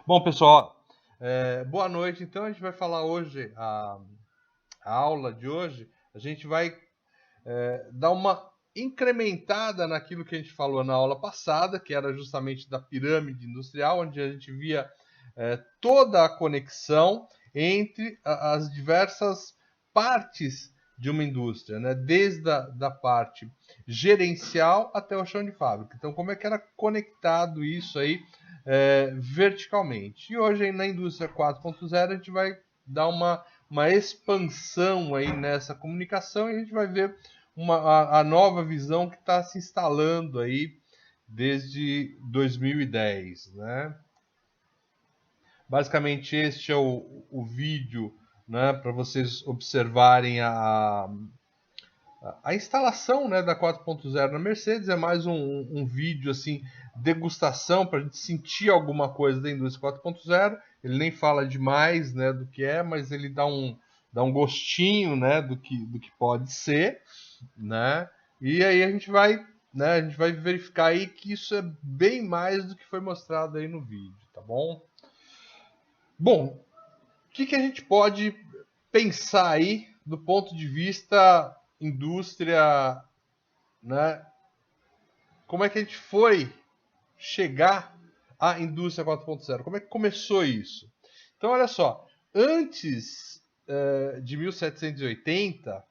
Bom, pessoal, boa noite. Então, a gente vai falar hoje, a aula de hoje, a gente vai dar uma incrementada naquilo que a gente falou na aula passada, que era justamente da pirâmide industrial, onde a gente via toda a conexão entre as diversas partes de uma indústria, né? Desde da parte gerencial até o chão de fábrica. Então, como é que era conectado isso aí verticalmente? E hoje, na indústria 4.0, a gente vai dar uma expansão aí nessa comunicação e a gente vai ver a nova visão que está se instalando aí desde 2010, né? Basicamente, este é o vídeo, né, para vocês observarem a instalação, né, da 4.0 na Mercedes. É mais um vídeo assim, degustação, para a gente sentir alguma coisa da indústria 4.0. Ele nem fala demais, né, do que é, mas ele dá um gostinho, né, do que pode ser, né? E aí a gente vai verificar aí que isso é bem mais do que foi mostrado aí no vídeo, tá bom? Bom, o que a gente pode pensar aí do ponto de vista indústria, né? Como é que a gente foi chegar à indústria 4.0? Como é que começou isso? Então, olha só, antes de 1780,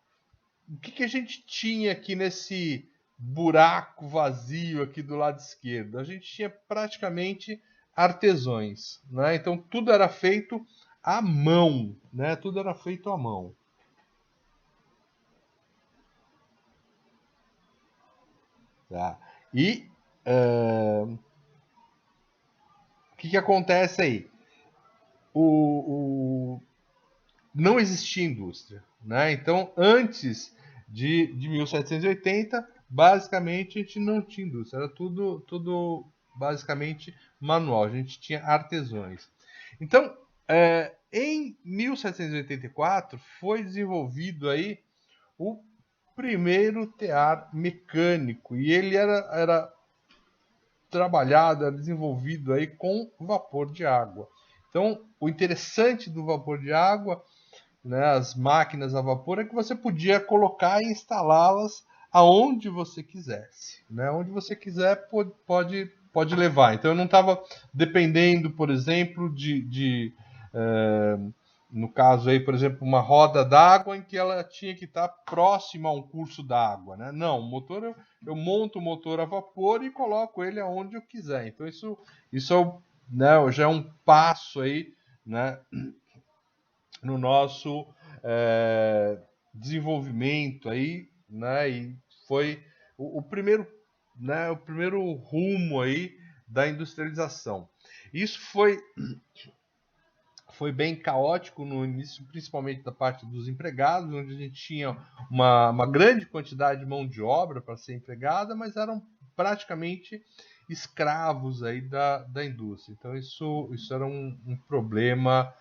o que a gente tinha aqui nesse buraco vazio aqui do lado esquerdo? A gente tinha praticamente artesões, né? Então tudo era feito à mão, né? Tudo era feito à mão. Tá? E o que acontece aí? O, não existia indústria, né? Então, antes de 1780, basicamente a gente não tinha indústria, era tudo basicamente manual, a gente tinha artesãos. Então, em 1784 foi desenvolvido aí o primeiro tear mecânico e ele era trabalhado, era desenvolvido aí com vapor de água. Então, o interessante do vapor de água, né, as máquinas a vapor, é que você podia colocar e instalá-las aonde você quisesse, né? Onde você quiser pode levar. Então eu não estava dependendo, por exemplo, no caso aí, por exemplo, uma roda d'água em que ela tinha que estar próxima a um curso d'água, né? Não, o motor eu monto o motor a vapor e coloco ele aonde eu quiser. Então isso é, né, já é um passo aí, né, no nosso desenvolvimento aí, né? E foi o primeiro, né? O primeiro rumo aí da industrialização. Isso foi bem caótico no início, principalmente da parte dos empregados, onde a gente tinha uma grande quantidade de mão de obra para ser empregada, mas eram praticamente escravos aí da indústria. Então isso era um problema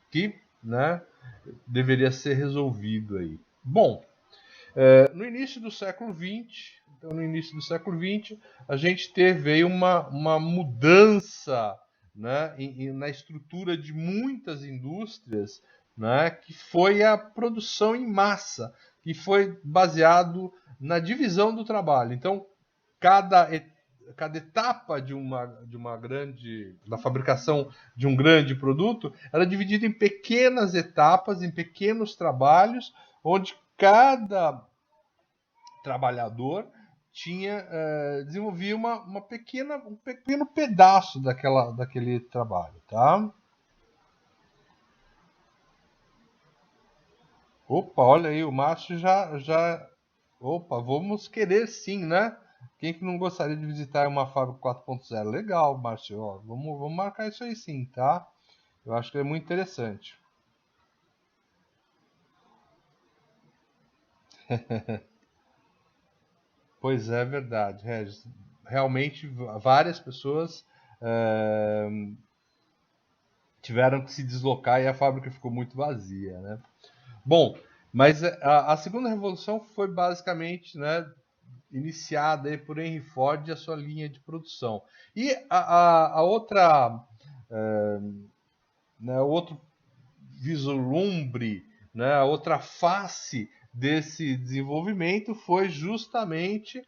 que, né, deveria ser resolvido aí. Bom, no início do século XX, então no início do século XX, a gente teve aí uma mudança, né, na estrutura de muitas indústrias, né, que foi a produção em massa, que foi baseado na divisão do trabalho. Então, cada cada etapa de uma grande da fabricação de um grande produto era dividida em pequenas etapas, em pequenos trabalhos, onde cada trabalhador desenvolvia um pequeno pedaço daquele trabalho, tá? Opa, olha aí, o Márcio já. Opa, vamos querer sim, né? Quem que não gostaria de visitar uma fábrica 4.0? Legal, Márcio. Ó, vamos marcar isso aí sim, tá? Eu acho que é muito interessante. Pois é, verdade, Regis. Realmente, várias pessoas eh, tiveram que se deslocar e a fábrica ficou muito vazia, né? Bom, mas a segunda revolução foi basicamente, né, iniciada aí por Henry Ford e a sua linha de produção. E a outra, né, outro vislumbre, né, a outra face desse desenvolvimento foi justamente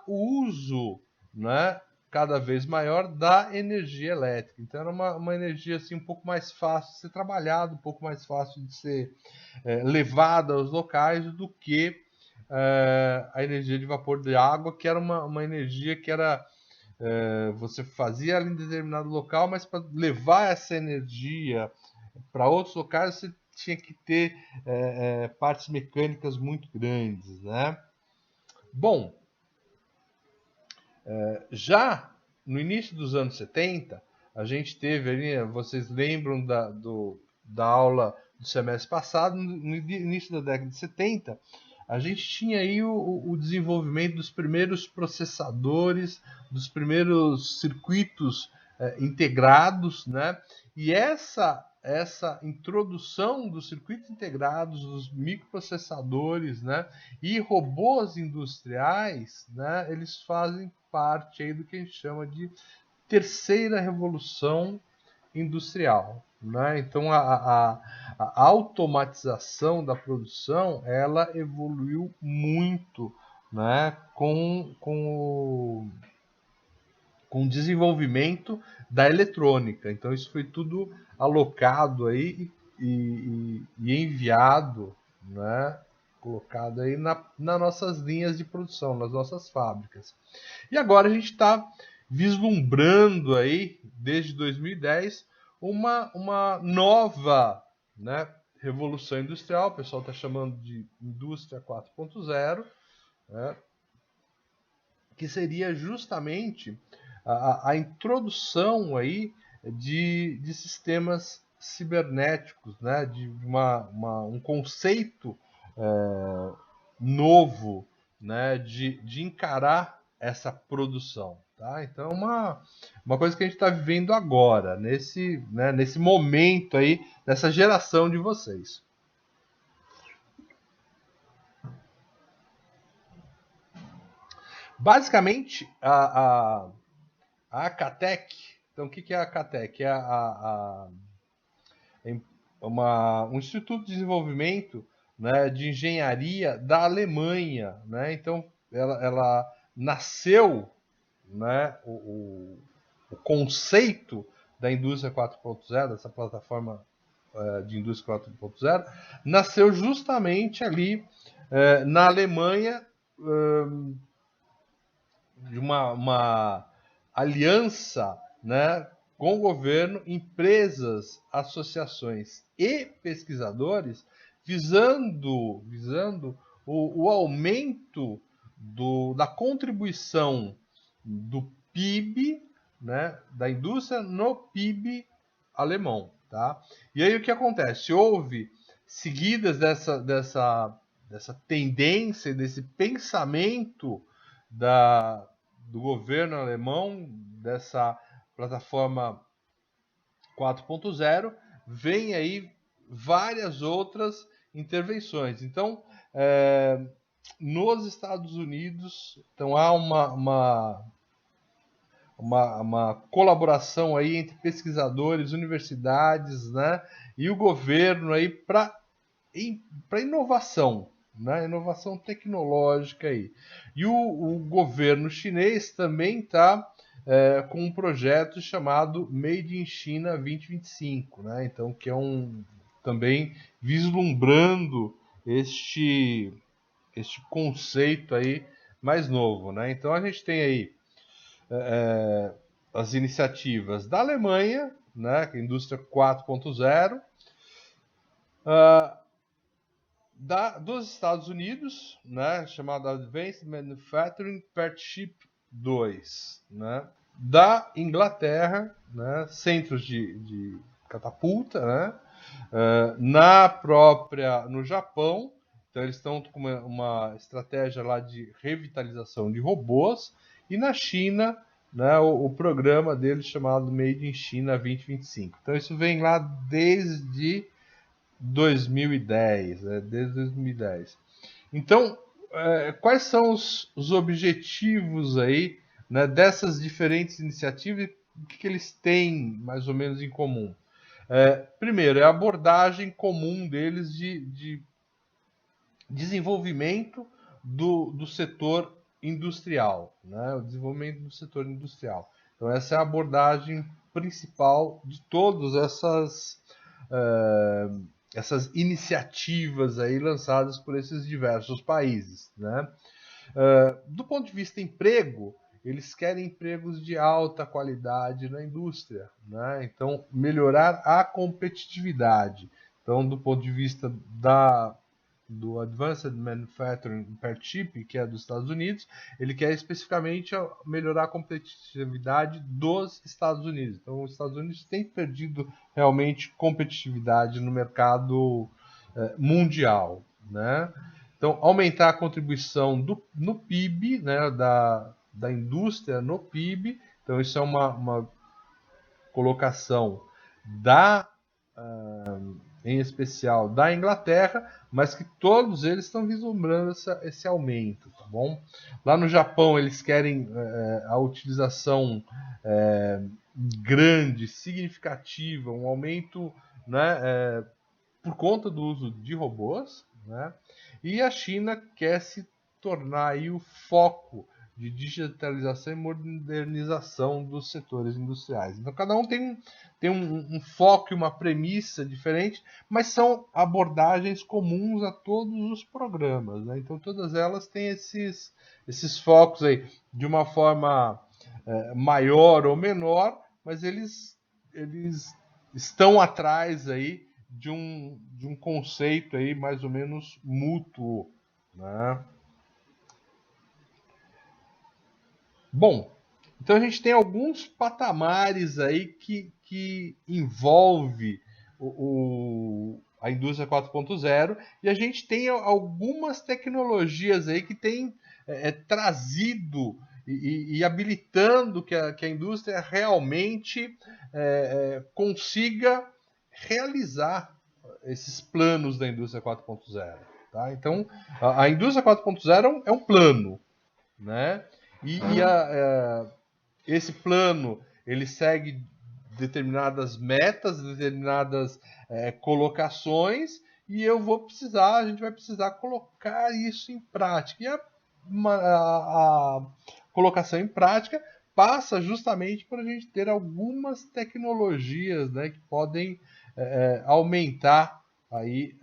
o uso, né, cada vez maior da energia elétrica. Então era uma energia assim, um pouco mais fácil de ser trabalhada, um pouco mais fácil de ser levada aos locais do que a energia de vapor de água, que era uma energia que era você fazia ela em determinado local, mas para levar essa energia para outros locais você tinha que ter partes mecânicas muito grandes, né? Bom, já no início dos anos 70, a gente teve ali, vocês lembram da aula do semestre passado, no início da década de 70, a gente tinha aí o desenvolvimento dos primeiros processadores, dos primeiros circuitos integrados, né? E essa introdução dos circuitos integrados, dos microprocessadores, né, e robôs industriais, né, eles fazem parte aí do que a gente chama de terceira revolução industrial, né? Então a automatização da produção ela evoluiu muito, né, com o desenvolvimento da eletrônica. Então isso foi tudo alocado aí e enviado, né, colocado aí nas nossas linhas de produção, nas nossas fábricas. E agora a gente está vislumbrando aí, desde 2010, uma nova, né, revolução industrial, o pessoal está chamando de indústria 4.0, né, que seria justamente a introdução aí de sistemas cibernéticos, né, de um conceito novo, né, de encarar essa produção. Tá? Então, uma coisa que a gente está vivendo agora, nesse momento aí, nessa geração de vocês. Basicamente, a Acatec, então o que é a Acatec? É um instituto de desenvolvimento, né, de engenharia da Alemanha. Né? Então, ela nasceu, né, o conceito da indústria 4.0, dessa plataforma de indústria 4.0, nasceu justamente ali na Alemanha, de uma aliança, né, com o governo, empresas, associações e pesquisadores, visando o aumento da contribuição do PIB, né, da indústria no PIB alemão. Tá? E aí o que acontece? Houve seguidas dessa tendência, desse pensamento do governo alemão, dessa plataforma 4.0, vem aí várias outras intervenções. Então, nos Estados Unidos, então há uma colaboração aí entre pesquisadores, universidades, né, e o governo aí para inovação, né, inovação tecnológica aí. E o governo chinês também está com um projeto chamado Made in China 2025, né, então que é também vislumbrando este conceito aí mais novo, né. Então a gente tem aí as iniciativas da Alemanha, né, que é a indústria 4.0, dos Estados Unidos, né, chamada Advanced Manufacturing Partnership 2, né, da Inglaterra, né, centros de catapulta, né, no Japão, então eles estão com uma estratégia lá de revitalização de robôs, e na China, né, o programa deles chamado Made in China 2025. Então isso vem lá desde 2010, né? Desde 2010. Então, quais são os objetivos aí, né, dessas diferentes iniciativas e o que eles têm mais ou menos em comum? Primeiro, é a abordagem comum deles de desenvolvimento do setor industrial, né? O desenvolvimento do setor industrial. Então, essa é a abordagem principal de todas essas iniciativas aí lançadas por esses diversos países, né? Do ponto de vista emprego, eles querem empregos de alta qualidade na indústria, né? Então, melhorar a competitividade. Então, do ponto de vista do Advanced Manufacturing Partnership, que é dos Estados Unidos, ele quer especificamente melhorar a competitividade dos Estados Unidos. Então, os Estados Unidos têm perdido realmente competitividade no mercado mundial, né? Então, aumentar a contribuição no PIB, né, da indústria no PIB. Então, isso é uma colocação em especial da Inglaterra, mas que todos eles estão vislumbrando esse aumento, tá bom? Lá no Japão, eles querem a utilização grande, significativa, um aumento, né, por conta do uso de robôs, né? E a China quer se tornar aí o foco de digitalização e modernização dos setores industriais. Então, cada um tem um foco e uma premissa diferente, mas são abordagens comuns a todos os programas, né? Então, todas elas têm esses focos aí, de uma forma maior ou menor, mas eles estão atrás aí de um conceito aí mais ou menos mútuo, né? Bom, então a gente tem alguns patamares aí que envolve a indústria 4.0 e a gente tem algumas tecnologias aí que têm trazido e habilitando que a indústria realmente consiga realizar esses planos da indústria 4.0. Tá? Então, a indústria 4.0 é um plano, né? Esse plano ele segue determinadas metas, determinadas colocações, e a gente vai precisar colocar isso em prática. E a colocação em prática passa justamente por a gente ter algumas tecnologias, né, que podem aumentar aí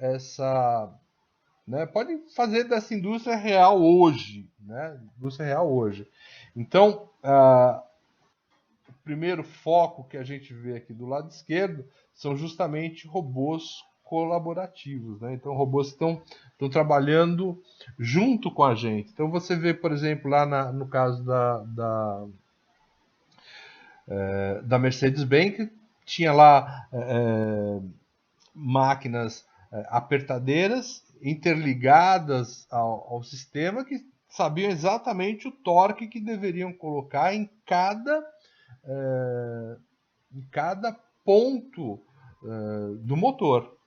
né, podem fazer dessa indústria real hoje, né? Indústria real hoje. Então, o primeiro foco que a gente vê aqui do lado esquerdo são justamente robôs colaborativos, né? Então, robôs que estão trabalhando junto com a gente. Então, você vê, por exemplo, lá no caso da Mercedes-Benz, tinha lá máquinas apertadeiras interligadas ao sistema que sabiam exatamente o torque que deveriam colocar em cada ponto do motor,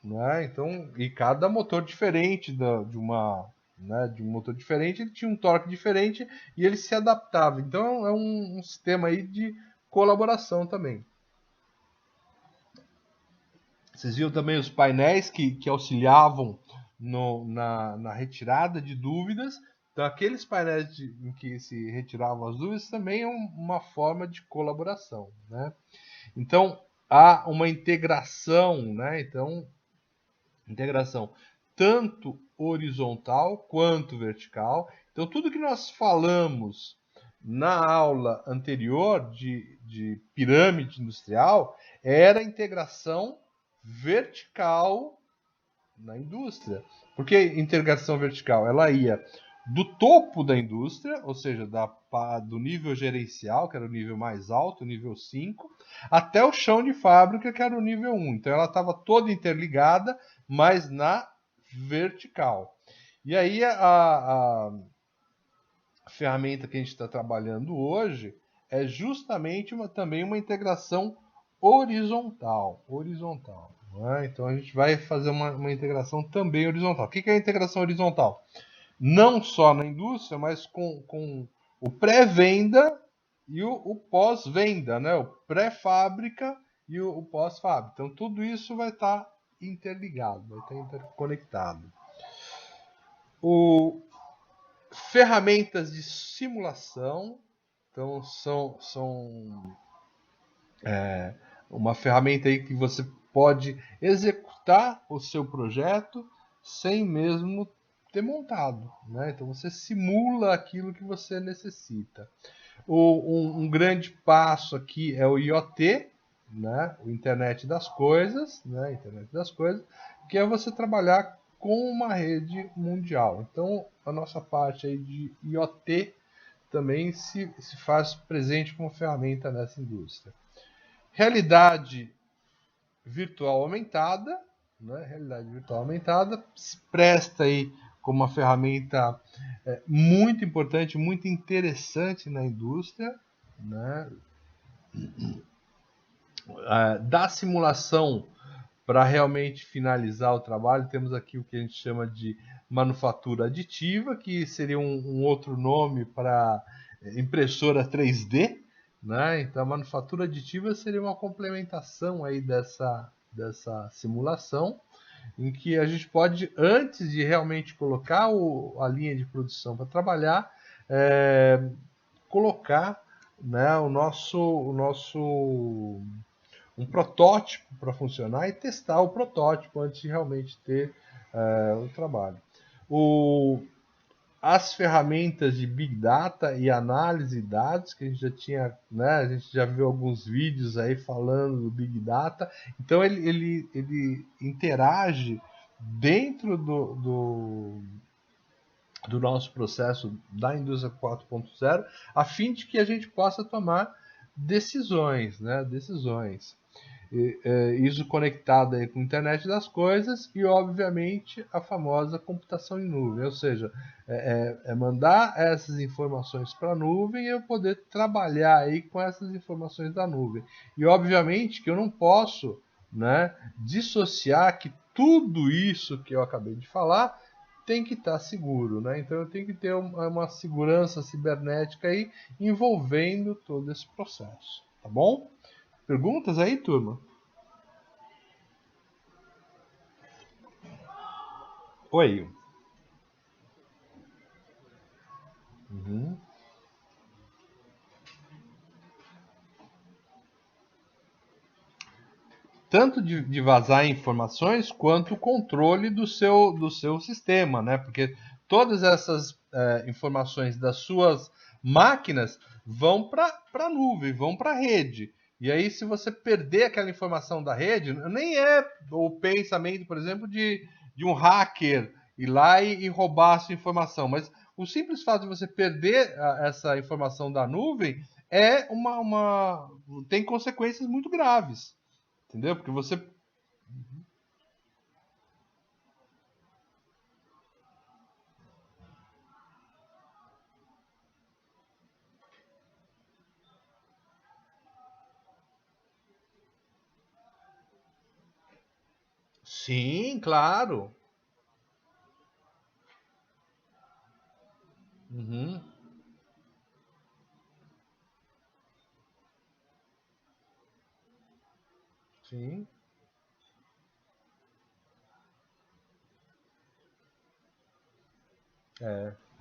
né? Então, e cada motor diferente de um motor diferente, ele tinha um torque diferente e ele se adaptava. Então, é um sistema aí de colaboração também. Vocês viram também os painéis que auxiliavam na retirada de dúvidas. Então, aqueles painéis em que se retiravam as dúvidas também é uma forma de colaboração, né? Então, há uma integração, né? Então, integração tanto horizontal quanto vertical. Então, tudo que nós falamos na aula anterior de pirâmide industrial era integração vertical na indústria. Por que integração vertical? Ela ia do topo da indústria, ou seja, do nível gerencial, que era o nível mais alto, o nível 5, até o chão de fábrica, que era o nível 1. Então ela estava toda interligada, mas na vertical. E aí a ferramenta que a gente está trabalhando hoje é justamente também uma integração horizontal. Né? Então a gente vai fazer uma integração também horizontal. O que é a integração horizontal? não só na indústria, mas com o pré-venda e o pós-venda, né? O pré-fábrica e o pós-fábrica. Então, tudo isso vai estar interligado, vai estar interconectado. Ferramentas de simulação, então são uma ferramenta aí que você pode executar o seu projeto sem mesmo ter montado, né? Então você simula aquilo que você necessita. Um grande passo aqui é o IoT, né? O Internet das Coisas, né? Internet das Coisas, que é você trabalhar com uma rede mundial. Então a nossa parte aí de IoT também se faz presente como ferramenta nessa indústria. Realidade virtual aumentada, né? Realidade virtual aumentada se presta aí como uma ferramenta muito importante, muito interessante na indústria, né? Da simulação para realmente finalizar o trabalho, temos aqui o que a gente chama de manufatura aditiva, que seria um outro nome para impressora 3D, né? Então, a manufatura aditiva seria uma complementação aí dessa simulação, em que a gente pode, antes de realmente colocar a linha de produção para trabalhar, colocar, né, o nosso um protótipo para funcionar e testar o protótipo antes de realmente ter o trabalho. As ferramentas de Big Data e análise de dados, que a gente já tinha, né, a gente já viu alguns vídeos aí falando do Big Data, então ele interage dentro do nosso processo da indústria 4.0, a fim de que a gente possa tomar decisões, né, decisões. Isso conectado aí com a internet das coisas e, obviamente, a famosa computação em nuvem, ou seja, mandar essas informações para a nuvem e eu poder trabalhar aí com essas informações da nuvem. E, obviamente, que eu não posso, né, dissociar que tudo isso que eu acabei de falar tem que estar seguro, né? Então eu tenho que ter uma segurança cibernética aí envolvendo todo esse processo, tá bom? Perguntas aí, turma? Oi. Uhum. Tanto de vazar informações quanto o controle do seu sistema, né? Porque todas essas informações das suas máquinas vão para a nuvem, vão para a rede. E aí, se você perder aquela informação da rede, nem é o pensamento, por exemplo, de um hacker ir lá e roubar a sua informação, mas o simples fato de você perder essa informação da nuvem tem consequências muito graves. Entendeu? Porque você. Sim, claro. Uhum, sim.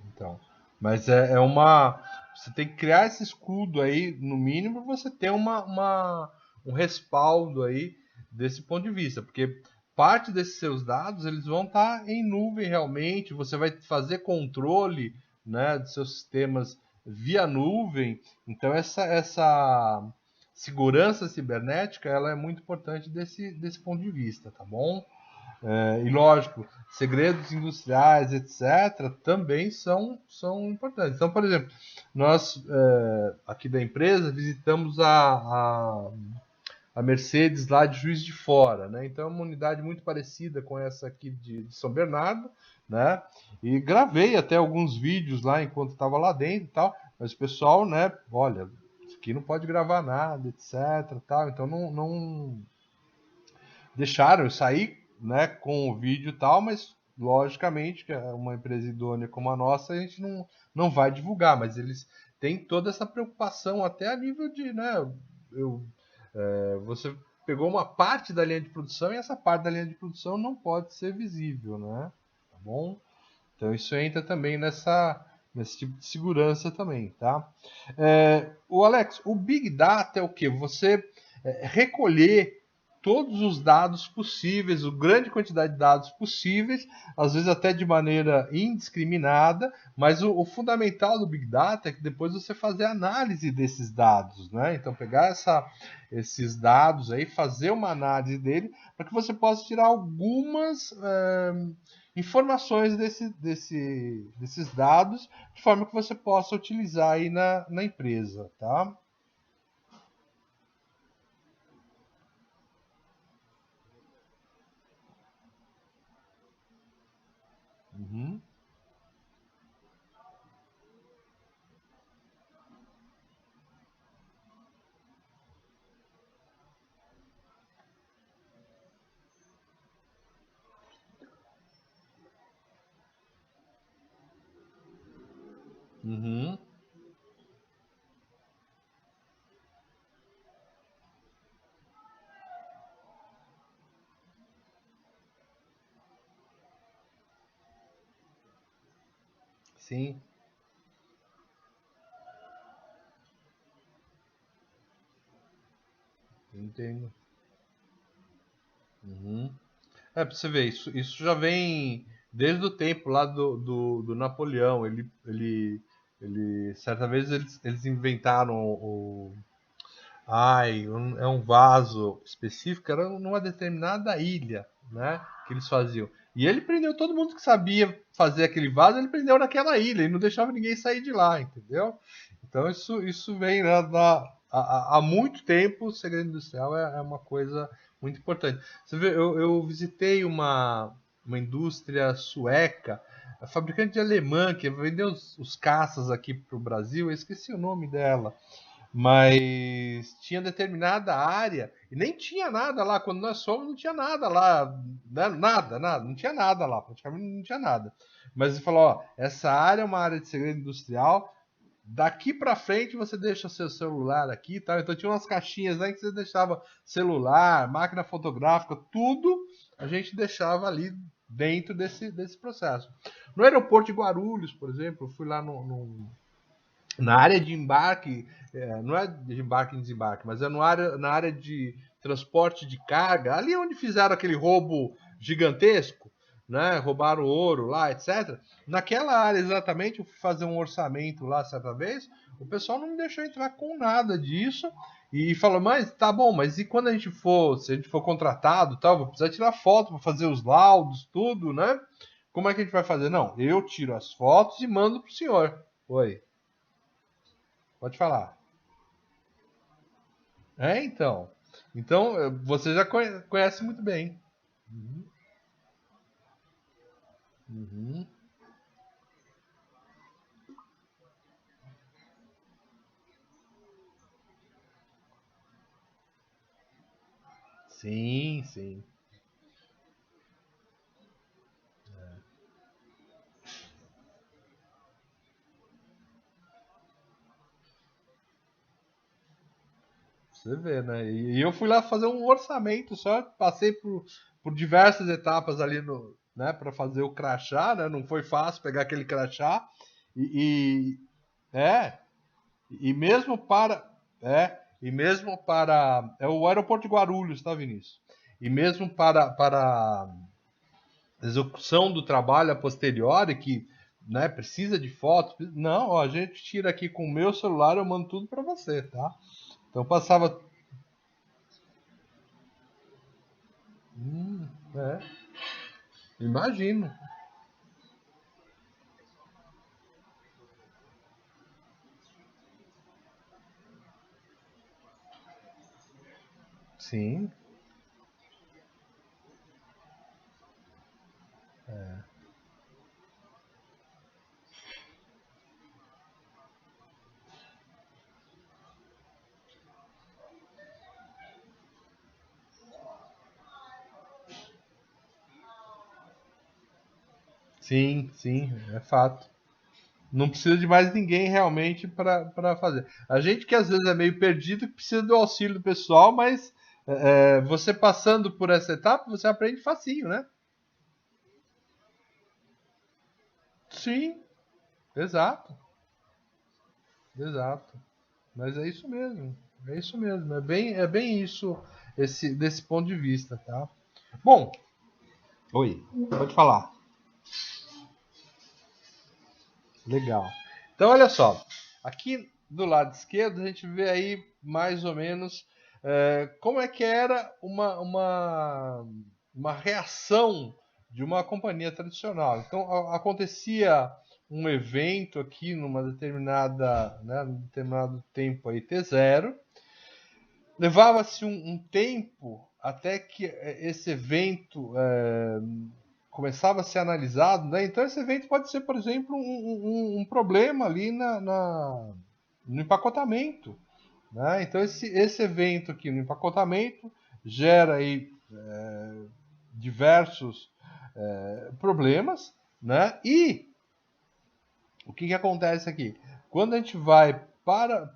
Então. Mas é uma. Você tem que criar esse escudo aí, no mínimo, para você ter um respaldo aí desse ponto de vista. Porque parte desses seus dados eles vão estar em nuvem realmente. Você vai fazer controle, né, dos seus sistemas via nuvem. Então essa segurança cibernética ela é muito importante desse ponto de vista, tá bom? E lógico, segredos industriais, etc., também são importantes. Então, por exemplo, nós aqui da empresa visitamos a Mercedes lá de Juiz de Fora, né? Então é uma unidade muito parecida com essa aqui de São Bernardo, né? E gravei até alguns vídeos lá enquanto estava lá dentro e tal, mas o pessoal, né? Olha, aqui não pode gravar nada, etc. Tal. Então não deixaram eu sair, né, com o vídeo e tal, mas logicamente, que é uma empresa idônea como a nossa, a gente não vai divulgar, mas eles têm toda essa preocupação até a nível de, né, eu, você pegou uma parte da linha de produção e essa parte da linha de produção não pode ser visível, né? Tá bom? Então isso entra também nesse tipo de segurança também, tá? O Alex, o Big Data é o que? Você recolher todos os dados possíveis, a grande quantidade de dados possíveis, às vezes até de maneira indiscriminada, mas o fundamental do Big Data é que depois você fazer análise desses dados, né? Então pegar esses dados aí, fazer uma análise dele, para que você possa tirar algumas informações desses dados, de forma que você possa utilizar aí na empresa, tá? Uhum, uhum, sim, entendo. Uhum. Pra você ver, isso já vem desde o tempo lá do Napoleão. Certa vez eles inventaram é um vaso específico, era numa determinada ilha, né? Que eles faziam. E ele prendeu todo mundo que sabia fazer aquele vaso, ele prendeu naquela ilha e não deixava ninguém sair de lá, entendeu? Então isso vem, né, há muito tempo. O segredo industrial é uma coisa muito importante. Você vê, eu visitei uma indústria sueca, a fabricante de alemã, que vendeu os caças aqui para o Brasil. Eu esqueci o nome dela, mas tinha determinada área e nem tinha nada lá. Quando nós fomos, não tinha nada lá, né? Nada, não tinha nada lá, praticamente não tinha nada. Mas ele falou: ó, essa área é uma área de segredo industrial. Daqui para frente você deixa seu celular aqui, tá? Então tinha umas caixinhas aí que você deixava celular, máquina fotográfica, tudo a gente deixava ali dentro desse processo. No aeroporto de Guarulhos, por exemplo, eu fui lá na área de embarque, não é de embarque e desembarque, mas é na área de transporte de carga, ali onde fizeram aquele roubo gigantesco, né? Roubaram ouro lá, etc. Naquela área exatamente, eu fui fazer um orçamento lá certa vez, o pessoal não me deixou entrar com nada disso e falou: mas tá bom, mas e quando se a gente for contratado, tal, vou precisar tirar foto para fazer os laudos, tudo, né? Como é que a gente vai fazer? Não, eu tiro as fotos e mando pro senhor. Oi, pode falar. Então. Então, você já conhece muito bem. Uhum, uhum. Sim, sim. Você vê, né? E eu fui lá fazer um orçamento só, passei por diversas etapas ali né, para fazer o crachá, né? Não foi fácil pegar aquele crachá e é, e mesmo para é o aeroporto de Guarulhos, tá, Vinícius? E mesmo para execução do trabalho a posteriori, que, né, precisa de fotos. Não, ó, a gente tira aqui com o meu celular, eu mando tudo para você, tá? Então passava. É, imagino. Sim, Sim, sim, é fato. Não precisa de mais ninguém realmente para fazer. A gente que às vezes é meio perdido, que precisa do auxílio do pessoal, mas você passando por essa etapa, você aprende facinho, né? Sim, exato, exato. Mas é isso mesmo, é isso mesmo, é bem isso desse ponto de vista, tá? Bom, oi, pode falar. Legal. Então, olha só. Aqui do lado esquerdo, a gente vê aí mais ou menos como é que era uma reação de uma companhia tradicional. Então, acontecia um evento aqui numa determinada, né, num determinado tempo aí, T0. Levava-se um tempo até que esse evento começava a ser analisado, né? Então esse evento pode ser, por exemplo, um problema ali no empacotamento, né? Então esse evento aqui no empacotamento gera aí diversos problemas, né? E o que acontece aqui? Quando a gente vai para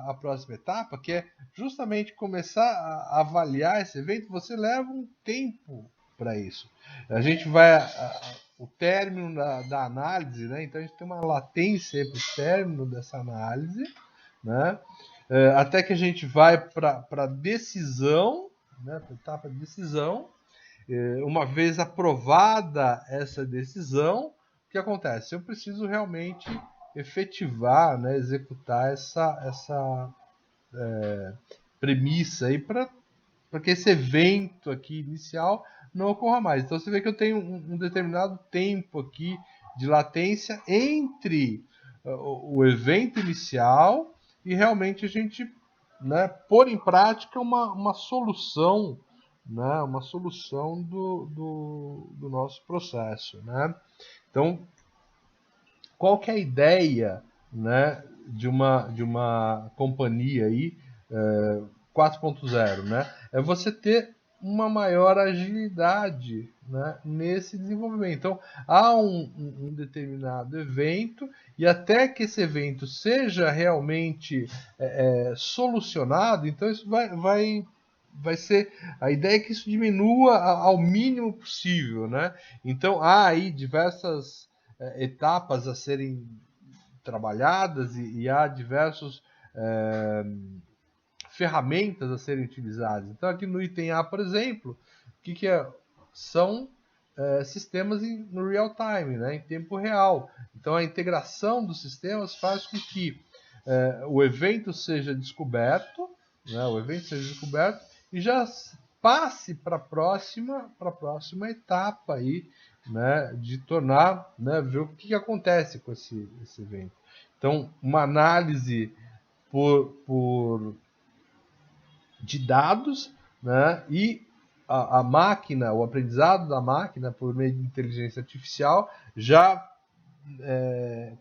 a próxima etapa, que é justamente começar a avaliar esse evento, você leva um tempo para isso. A gente vai o término da análise, né? Então a gente tem uma latência para o término dessa análise, né? Até que a gente vai para a decisão, né? Para a etapa de decisão. Uma vez aprovada essa decisão, o que acontece? Eu preciso realmente efetivar, né, executar essa premissa aí para que esse evento aqui inicial não ocorra mais. Então você vê que eu tenho um determinado tempo aqui de latência entre o evento inicial e realmente a gente, né, pôr em prática uma solução, né, uma solução do nosso processo, né? Então, qual que é a ideia, né, de uma companhia aí 4.0, né? É você ter uma maior agilidade, né, nesse desenvolvimento. Então, há um determinado evento e até que esse evento seja realmente solucionado, então isso vai ser a ideia é que isso diminua ao mínimo possível, né? Então há aí diversas etapas a serem trabalhadas e há diversos ferramentas a serem utilizadas. Então, aqui no item A, por exemplo, o que são sistemas no real time, né, em tempo real. Então, a integração dos sistemas faz com que o evento seja descoberto, né, e já passe para a próxima etapa aí, né, de tornar, né, ver o que acontece com esse evento. Então, uma análise de dados, né, e a máquina, o aprendizado da máquina por meio de inteligência artificial já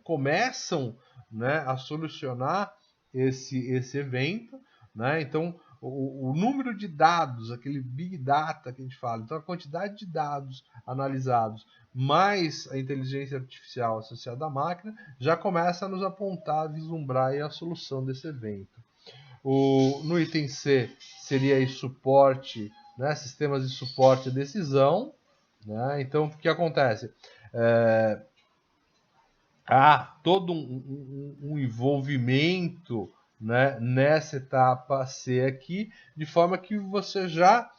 começam, né, a solucionar esse evento, né? Então o número de dados, aquele big data que a gente fala, então a quantidade de dados analisados mais a inteligência artificial associada à máquina já começa a nos apontar, a vislumbrar aí a solução desse evento. No item C seria aí suporte, né, sistemas de suporte à decisão, né? Então o que acontece? Há todo um envolvimento, né, nessa etapa C aqui, de forma que você já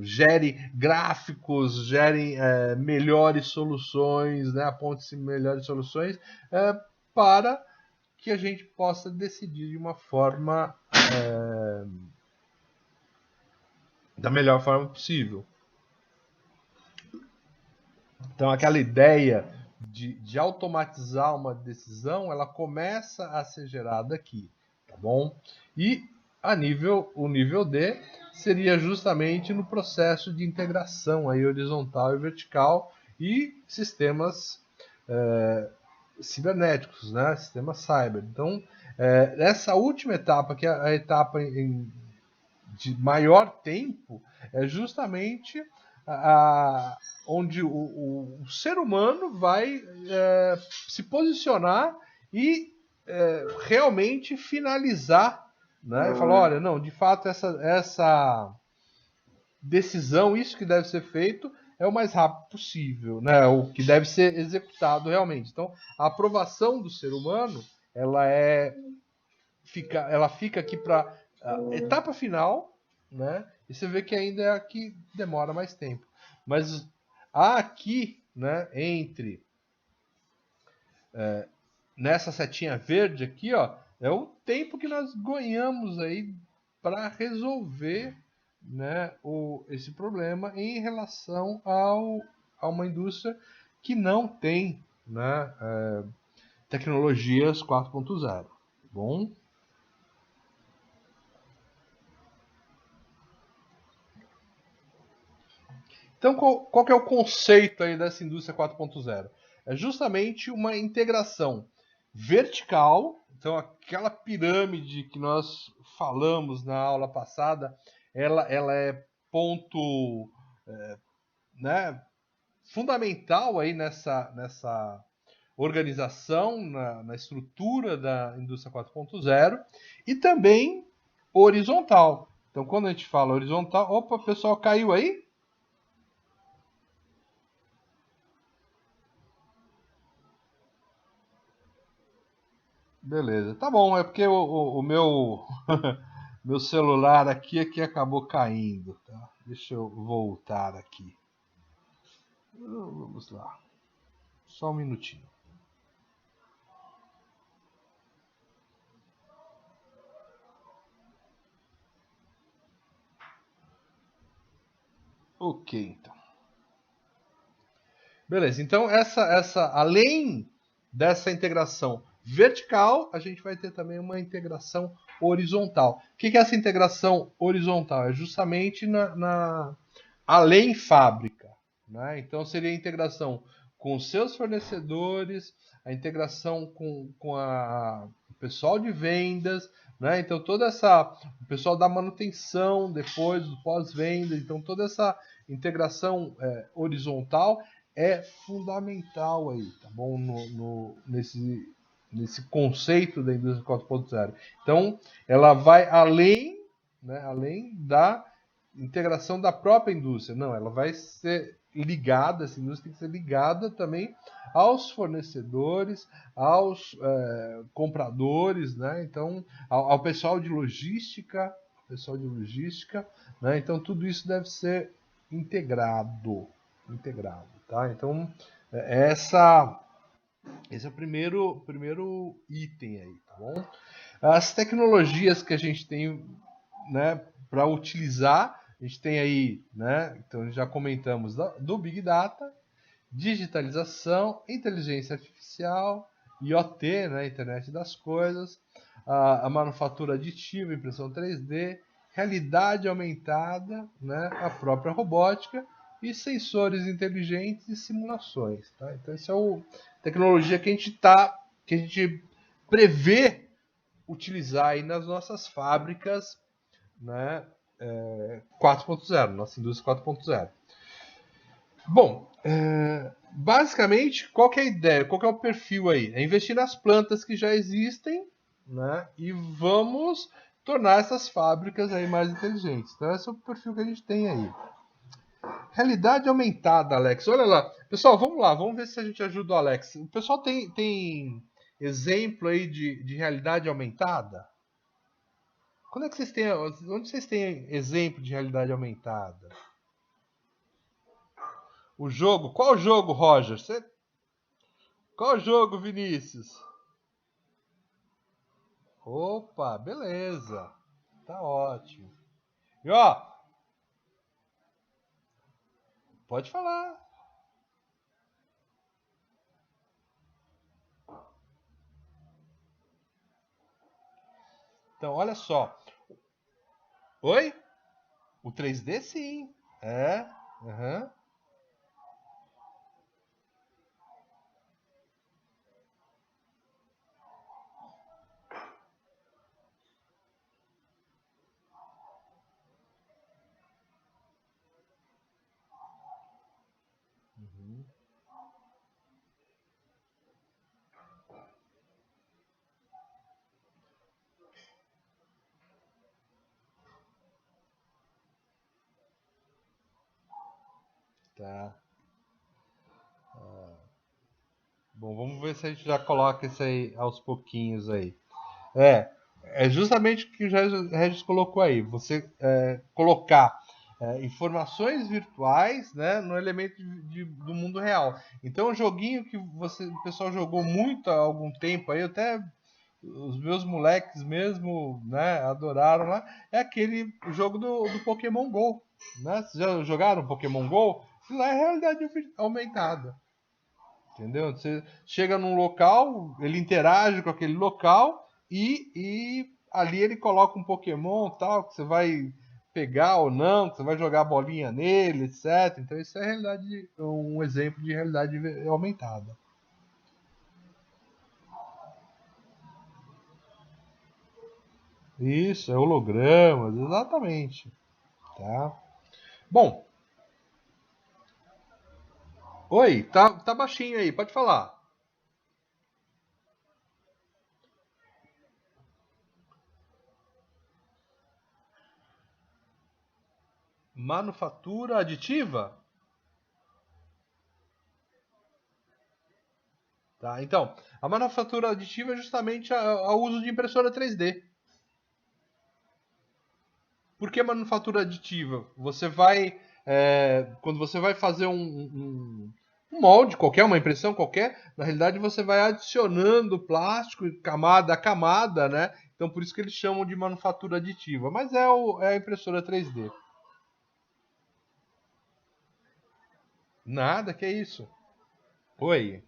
gere gráficos, gere melhores soluções, né, aponte-se melhores soluções para que a gente possa decidir de uma forma da melhor forma possível. Então, aquela ideia de automatizar uma decisão, ela começa a ser gerada aqui, tá bom? E o nível D seria justamente no processo de integração aí horizontal e vertical e sistemas cibernéticos, né? Sistemas cyber. Então, essa última etapa, que é a etapa de maior tempo, é justamente onde o ser humano vai se posicionar e realmente finalizar, né? Falar, olha, não, de fato essa decisão, isso que deve ser feito é o mais rápido possível, né? O que deve ser executado realmente. Então, a aprovação do ser humano, ela fica aqui para etapa final, né? E você vê que ainda é a que demora mais tempo. Mas aqui, né, nessa setinha verde aqui, ó, é o tempo que nós ganhamos aí para resolver, né, esse problema em relação a uma indústria que não tem, né, tecnologias 4.0. Bom, então qual que é o conceito aí dessa indústria 4.0? É justamente uma integração vertical. Então, aquela pirâmide que nós falamos na aula passada, ela é ponto, né, fundamental aí nessa organização, na estrutura da indústria 4.0 e também horizontal. Então, quando a gente fala horizontal, opa, o pessoal caiu aí? Beleza, tá bom, é porque o meu meu celular aqui acabou caindo, tá? Deixa eu voltar aqui. Vamos lá, só um minutinho. Ok, então. Beleza, então além dessa integração vertical, a gente vai ter também uma integração horizontal. O que é essa integração horizontal? É justamente além fábrica, né? Então seria a integração com os seus fornecedores, a integração com o pessoal de vendas, né? Então o pessoal da manutenção depois do pós-venda, então toda essa integração horizontal é fundamental aí, tá bom? Nesse conceito da indústria 4.0. Então, ela vai além, né, além da integração da própria indústria. Não, ela vai ser ligada, essa indústria tem que ser ligada também aos fornecedores, aos compradores, né? Então, ao pessoal de logística, né? Então tudo isso deve ser integrado, tá? Então esse é o primeiro item aí, tá bom? As tecnologias que a gente tem, né, para utilizar, a gente tem aí, né? Então já comentamos do Big Data, digitalização, inteligência artificial, IoT, né, Internet das Coisas, a manufatura aditiva, impressão 3D, realidade aumentada, né, a própria robótica e sensores inteligentes e simulações. Tá? Então, essa é a tecnologia que a gente prevê utilizar aí nas nossas fábricas, né, 4.0, nossa indústria 4.0. Bom, basicamente, qual que é a ideia? Qual que é o perfil aí? É investir nas plantas que já existem, né? E vamos tornar essas fábricas aí mais inteligentes. Então, esse é o perfil que a gente tem aí. Realidade aumentada, Alex. Olha lá. Pessoal, vamos lá. Vamos ver se a gente ajuda o Alex. O pessoal tem exemplo aí de realidade aumentada? Quando é que vocês têm, onde vocês têm exemplo de realidade aumentada? O jogo? Qual jogo, Roger? Qual jogo, Vinícius? Opa, beleza. Tá ótimo. E ó, pode falar. Então, olha só. Oi? O 3D sim. É. Uhum. Tá. Bom, vamos ver se a gente já coloca isso aí aos pouquinhos aí. É, é justamente o que o Regis colocou aí. Você colocar informações virtuais, né, no elemento do mundo real. Então, o joguinho que o pessoal jogou muito há algum tempo aí, até os meus moleques mesmo, né, adoraram lá, é aquele jogo do Pokémon Go. Né? Vocês já jogaram Pokémon Go? Isso lá é realidade aumentada. Entendeu? Você chega num local, ele interage com aquele local e ali ele coloca um Pokémon tal, que você vai pegar ou não, que você vai jogar a bolinha nele, etc. Então isso é realidade, um exemplo de realidade aumentada. Isso, é hologramas, exatamente. Tá? Bom, oi, tá baixinho aí, pode falar. Manufatura aditiva? Tá, então, a manufatura aditiva é justamente o uso de impressora 3D. Por que manufatura aditiva? Você vai, quando você vai fazer um molde qualquer, uma impressão qualquer, na realidade você vai adicionando plástico camada a camada, né? Então por isso que eles chamam de manufatura aditiva. Mas é a impressora 3D. Nada, que é isso? Oi.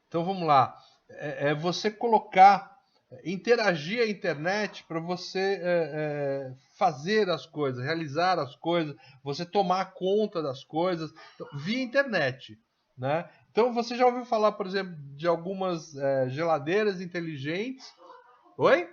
Então vamos lá. É você colocar, interagir a internet para você fazer as coisas, realizar as coisas, você tomar conta das coisas via internet, né? Então você já ouviu falar, por exemplo, de algumas geladeiras inteligentes? Oi?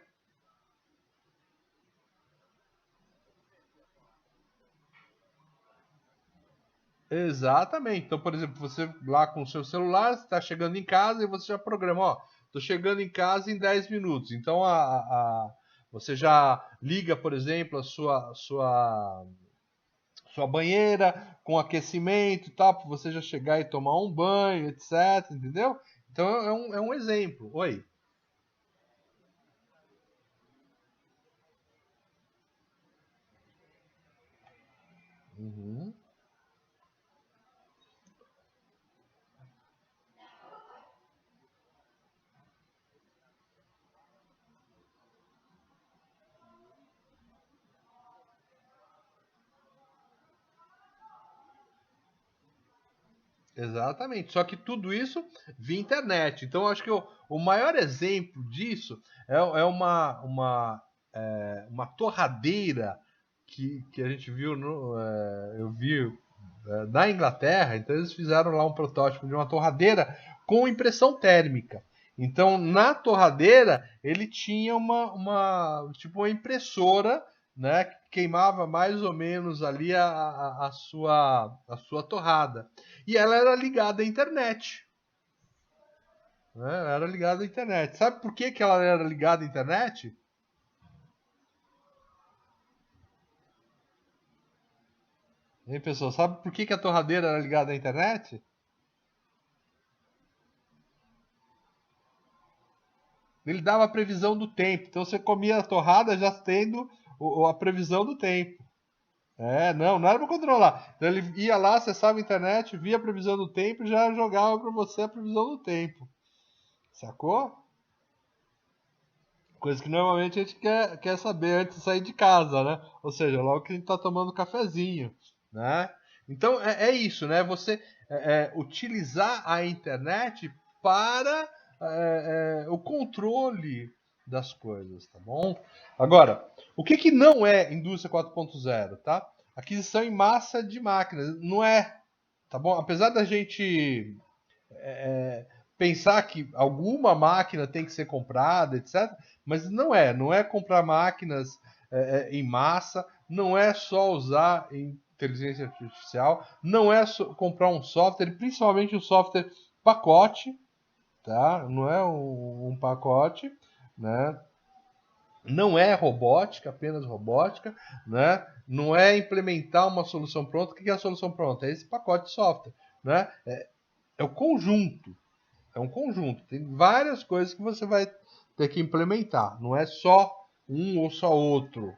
Exatamente. Então, por exemplo, você lá com o seu celular, está chegando em casa e você já programa, ó, estou chegando em casa em 10 minutos. Então, você já liga, por exemplo, a sua banheira com aquecimento e tal, para você já chegar e tomar um banho, etc. Entendeu? Então, é um exemplo. Oi. Uhum. Exatamente. Só que tudo isso via internet. Então, acho que o maior exemplo disso é uma torradeira que a gente viu, eu vi na Inglaterra. Então, eles fizeram lá um protótipo de uma torradeira com impressão térmica. Então, na torradeira, ele tinha tipo uma impressora, né, que queimava mais ou menos ali a sua torrada. E ela era ligada à internet. Né? Ela era ligada à internet. Sabe por que, que ela era ligada à internet? Hein, pessoal? Sabe por que, que a torradeira era ligada à internet? Ele dava a previsão do tempo. Então você comia a torrada já tendo a previsão do tempo. Não era para controlar. Então ele ia lá, acessava a internet, via a previsão do tempo e já jogava para você a previsão do tempo. Sacou? Coisa que normalmente a gente quer saber antes de sair de casa, né? Ou seja, logo que a gente está tomando cafezinho, né? Então é isso, né? Você utilizar a internet para o controle das coisas, tá bom? Agora, o que não é indústria 4.0, tá? Aquisição em massa de máquinas, não é, tá bom? Apesar da gente pensar que alguma máquina tem que ser comprada, etc. Mas não é comprar máquinas em massa, não é só usar inteligência artificial, não é só comprar um software, principalmente um software pacote, tá? Não é um pacote, né? Não é robótica, apenas robótica, né? Não é implementar uma solução pronta. O que é a solução pronta? É esse pacote de software, né? É o conjunto, é um conjunto. Tem várias coisas que você vai ter que implementar. Não é só um ou só outro,